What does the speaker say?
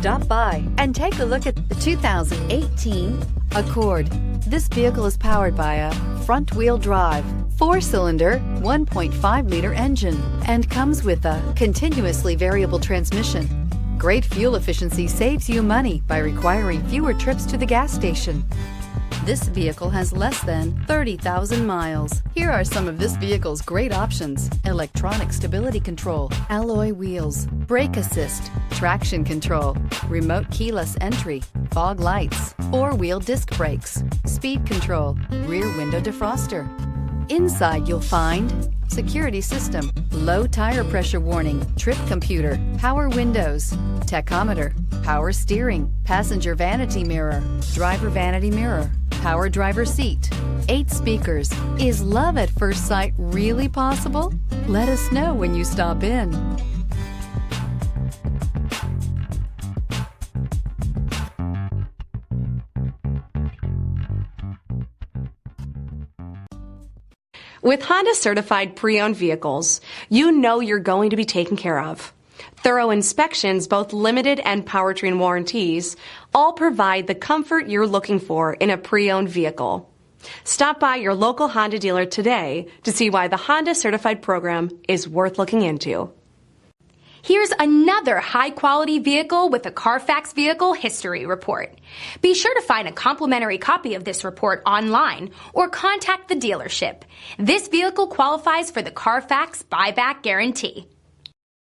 Stop by and take a look at the 2018 Accord. This vehicle is powered by a front-wheel drive, 4-cylinder, 1.5-liter engine and comes with a continuously variable transmission. Great fuel efficiency saves you money by requiring fewer trips to the gas station. This vehicle has less than 30,000 miles. Here are some of this vehicle's great options: electronic stability control, alloy wheels, brake assist, traction control, remote keyless entry, fog lights, 4-wheel disc brakes, speed control, rear window defroster. Inside you'll find security system, low tire pressure warning, trip computer, power windows, tachometer, power steering, passenger vanity mirror, driver vanity mirror, power driver seat, 8 speakers. Is love at first sight really possible? Let us know when you stop in. With Honda certified pre-owned vehicles, you know you're going to be taken care of. Thorough inspections, both limited and powertrain warranties, all provide the comfort you're looking for in a pre-owned vehicle. Stop by your local Honda dealer today to see why the Honda certified program is worth looking into. Here's another high-quality vehicle with a CARFAX Vehicle History Report. Be sure to find a complimentary copy of this report online or contact the dealership. This vehicle qualifies for the CARFAX Buyback Guarantee.